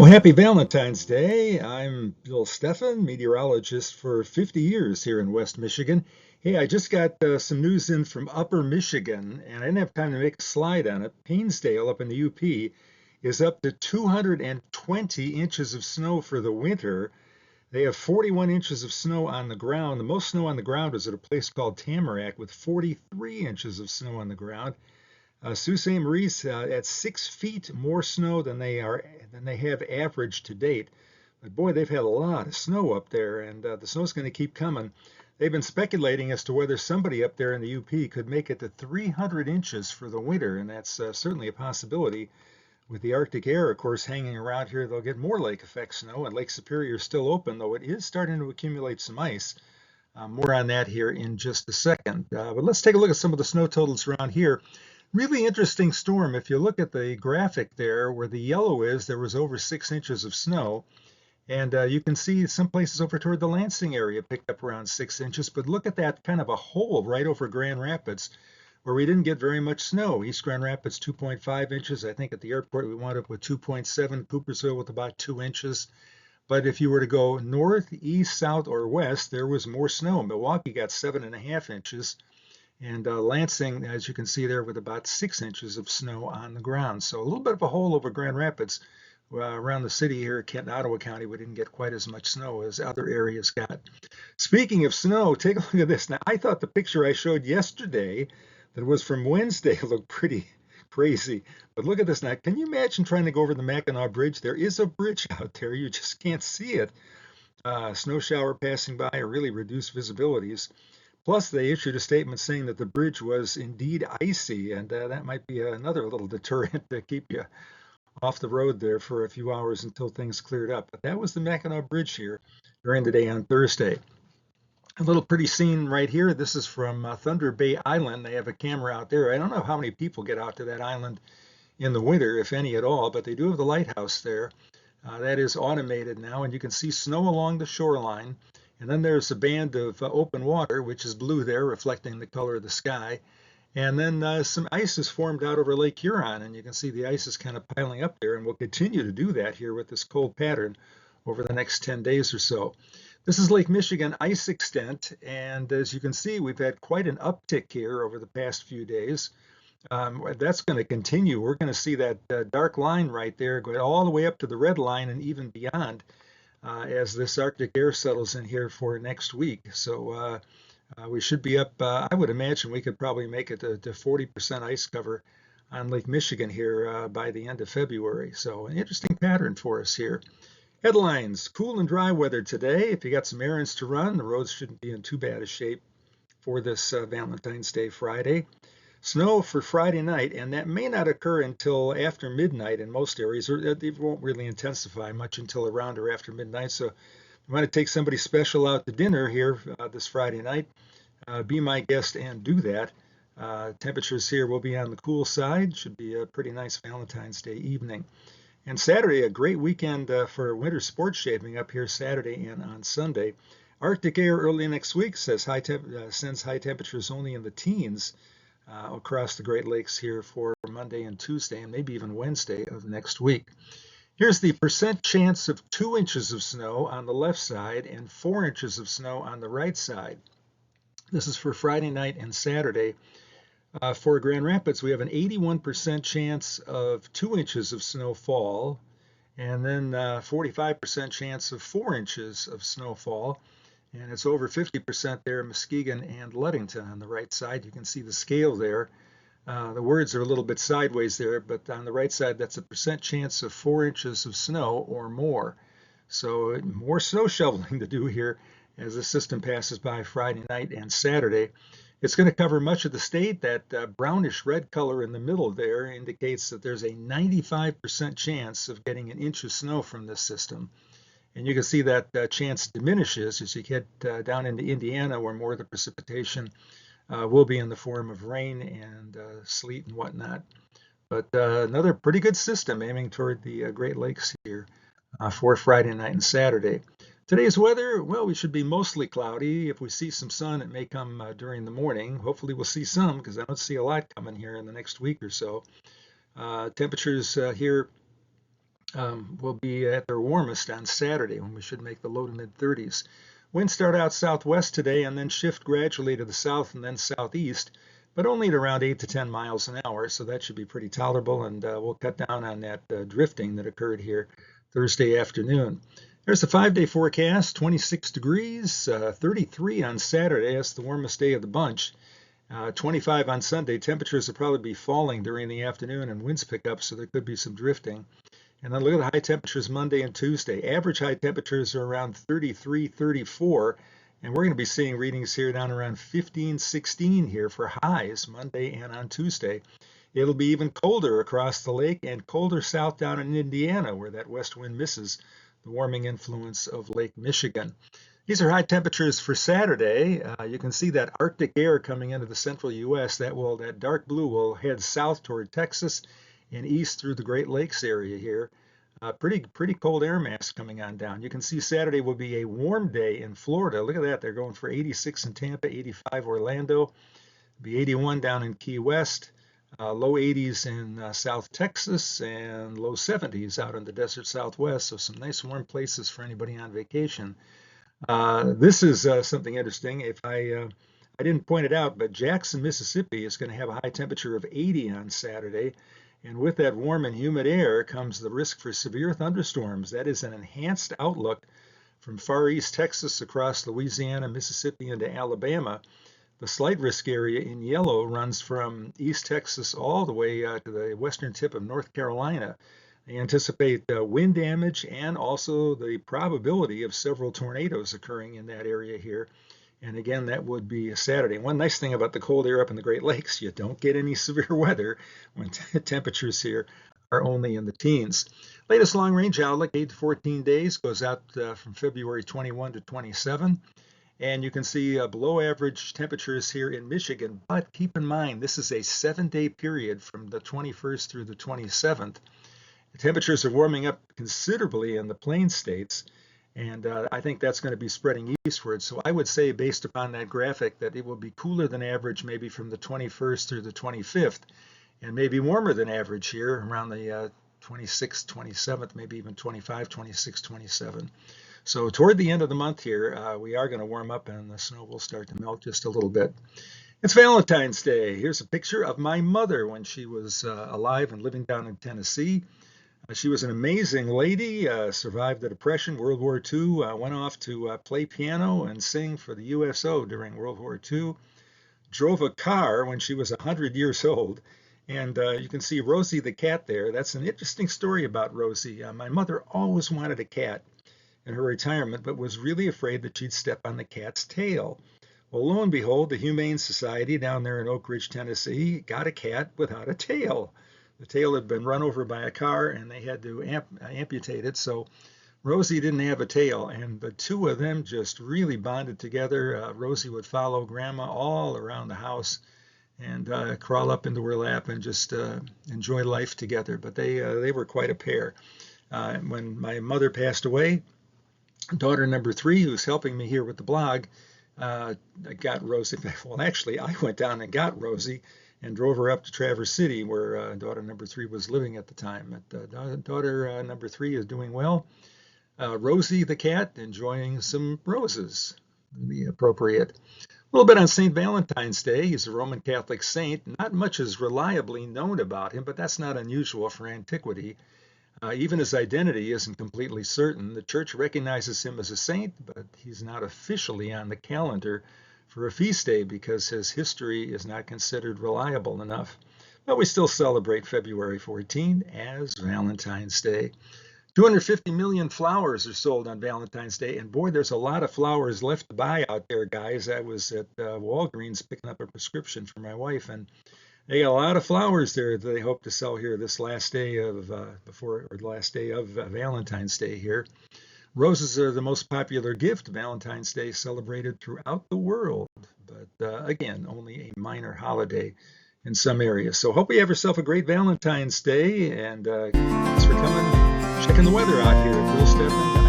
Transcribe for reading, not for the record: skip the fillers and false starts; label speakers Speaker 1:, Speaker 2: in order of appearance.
Speaker 1: Well, happy Valentine's Day. I'm Bill Steffen, meteorologist for 50 years here in West Michigan. Hey, I just got some news in from Upper Michigan, and I didn't have time to make a slide on it. Painesdale up in the UP is up to 220 inches of snow for the winter. They have 41 inches of snow on the ground. The most snow on the ground is at a place called Tamarack with 43 inches of snow on the ground. Sault Ste. Marie's at 6 feet more snow than they have average to date. But boy, they've had a lot of snow up there, and the snow's going to keep coming. They've been speculating as to whether somebody up there in the UP could make it to 300 inches for the winter, and that's certainly a possibility. With the Arctic air, of course, hanging around here, they'll get more lake effect snow, and Lake Superior is still open, though it is starting to accumulate some ice. More on that here in just a second. But let's take a look at some of the snow totals around here. Really interesting storm. If you look at the graphic there, where the yellow is, there was over 6 inches of snow. And you can see some places over toward the Lansing area picked up around 6 inches. But look at that kind of a hole right over Grand Rapids where we didn't get very much snow. East Grand Rapids, 2.5 inches. I think at the airport we wound up with 2.7. Coopersville with about 2 inches. But if you were to go north, east, south, or west, there was more snow. Milwaukee got 7.5 inches. And Lansing, as you can see there, with about 6 inches of snow on the ground. So a little bit of a hole over Grand Rapids. Around the city here, Kent and Ottawa County, we didn't get quite as much snow as other areas got. Speaking of snow, take a look at this. Now, I thought the picture I showed yesterday that was from Wednesday looked pretty crazy. But look at this now. Can you imagine trying to go over the Mackinac Bridge? There is a bridge out there. You just can't see it. Snow shower passing by or really reduced visibilities. Plus, they issued a statement saying that the bridge was indeed icy, and that might be another little deterrent to keep you off the road there for a few hours until things cleared up. But that was the Mackinac Bridge here during the day on Thursday. A little pretty scene right here. This is from Thunder Bay Island. They have a camera out there. I don't know how many people get out to that island in the winter, if any at all, but they do have the lighthouse there. That is automated now, and you can see snow along the shoreline. And then there's a band of open water, which is blue there, reflecting the color of the sky. And then some ice is formed out over Lake Huron, and you can see the ice is kind of piling up there, and we'll continue to do that here with this cold pattern over the next 10 days or so. This is Lake Michigan ice extent, and as you can see, we've had quite an uptick here over the past few days. That's going to continue. We're going to see that dark line right there go all the way up to the red line and even beyond. As this Arctic air settles in here for next week. So we should be up, I would imagine we could probably make it to 40% ice cover on Lake Michigan here by the end of February. So an interesting pattern for us here. Headlines, cool and dry weather today. If you got some errands to run, the roads shouldn't be in too bad a shape for this Valentine's Day Friday. Snow for Friday night, and that may not occur until after midnight in most areas, or it won't really intensify much until around or after midnight. So you want to take somebody special out to dinner here this Friday night, be my guest and do that. Temperatures here will be on the cool side. Should be a pretty nice Valentine's Day evening. And Saturday, a great weekend for winter sports shaping up here Saturday and on Sunday. Arctic air early next week sends high temperatures only in the teens. Across the Great Lakes here for Monday and Tuesday, and maybe even Wednesday of next week. Here's the percent chance of 2 inches of snow on the left side and 4 inches of snow on the right side. This is for Friday night and Saturday. For Grand Rapids, we have an 81% chance of 2 inches of snowfall, and then 45% chance of 4 inches of snowfall. And it's over 50% there in Muskegon and Ludington on the right side. You can see the scale there. The words are a little bit sideways there, but on the right side, that's a percent chance of 4 inches of snow or more. So more snow shoveling to do here as the system passes by Friday night and Saturday. It's going to cover much of the state. That brownish red color in the middle there indicates that there's a 95% chance of getting an inch of snow from this system. And you can see that chance diminishes as you get down into Indiana, where more of the precipitation will be in the form of rain and sleet and whatnot. But another pretty good system aiming toward the Great Lakes here for Friday night and Saturday. Today's weather, well, we should be mostly cloudy. If we see some sun, it may come during the morning. Hopefully we'll see some, because I don't see a lot coming here in the next week or so. Temperatures here will be at their warmest on Saturday when we should make the low to mid 30s. Winds start out southwest today and then shift gradually to the south and then southeast, but only at around 8 to 10 miles an hour, so that should be pretty tolerable, and we'll cut down on that drifting that occurred here Thursday afternoon. There's the 5-day forecast, 26 degrees, 33 on Saturday. That's the warmest day of the bunch. 25 on Sunday. Temperatures will probably be falling during the afternoon and winds pick up, so there could be some drifting. And then look at the high temperatures Monday and Tuesday. Average high temperatures are around 33, 34. And we're going to be seeing readings here down around 15, 16 here for highs Monday and on Tuesday. It'll be even colder across the lake and colder south down in Indiana, where that west wind misses the warming influence of Lake Michigan. These are high temperatures for Saturday. You can see that Arctic air coming into the central U.S. That dark blue will head south toward Texas and east through the Great Lakes area here. Pretty cold air mass coming on down. You can see Saturday will be a warm day in Florida. Look at that. They're going for 86 in Tampa, 85 Orlando. It'll be 81 down in Key West. Low 80s in South Texas and low 70s out in the desert Southwest. So some nice warm places for anybody on vacation. This is something interesting. If I didn't point it out, but Jackson, Mississippi is going to have a high temperature of 80 on Saturday. And with that warm and humid air comes the risk for severe thunderstorms. That is an enhanced outlook from far east Texas across Louisiana, Mississippi, into Alabama. The slight risk area in yellow runs from East Texas all the way to the western tip of North Carolina. They anticipate wind damage and also the probability of several tornadoes occurring in that area here. And again, that would be a Saturday. One nice thing about the cold air up in the Great Lakes, you don't get any severe weather when temperatures here are only in the teens. Latest long-range outlook, 8 to 14 days, goes out from February 21 to 27. And you can see below average temperatures here in Michigan. But keep in mind, this is a 7-day period from the 21st through the 27th. The temperatures are warming up considerably in the Plain States. And I think that's going to be spreading eastward. So I would say, based upon that graphic, that it will be cooler than average maybe from the 21st through the 25th, and maybe warmer than average here around the 26th, 27th, maybe even 25, 26, 27. So toward the end of the month here, we are going to warm up and the snow will start to melt just a little bit. It's Valentine's Day. Here's a picture of my mother when she was alive and living down in Tennessee. She was an amazing lady, survived the Depression, World War II, went off to play piano and sing for the USO during World War II, drove a car when she was 100 years old. And you can see Rosie the cat there. That's an interesting story about Rosie. My mother always wanted a cat in her retirement, but was really afraid that she'd step on the cat's tail. Well, lo and behold, the Humane Society down there in Oak Ridge, Tennessee, got a cat without a tail. The tail had been run over by a car and they had to amputate it. So Rosie didn't have a tail, and the two of them just really bonded together. Rosie would follow Grandma all around the house and crawl up into her lap and just enjoy life together. But they were quite a pair. When my mother passed away, daughter number 3, who's helping me here with the blog, got Rosie. Well, actually, I went down and got Rosie and drove her up to Traverse City, where daughter number 3 was living at the time. But, daughter number 3 is doing well. Rosie the cat enjoying some roses, would be appropriate. A little bit on Saint Valentine's Day. He's a Roman Catholic saint. Not much is reliably known about him, but that's not unusual for antiquity. Even his identity isn't completely certain. The church recognizes him as a saint, but he's not officially on the calendar for a feast day because his history is not considered reliable enough. But we still celebrate February 14 as Valentine's Day. 250 million flowers are sold on Valentine's Day, and boy, there's a lot of flowers left to buy out there, guys. I was at Walgreens picking up a prescription for my wife, and they got a lot of flowers there that they hope to sell here this last day of Valentine's Day here. Roses are the most popular gift Valentine's Day celebrated throughout the world, but again, only a minor holiday in some areas. So hope you have yourself a great Valentine's Day, and thanks for coming, checking the weather out here at BillSteffen.com.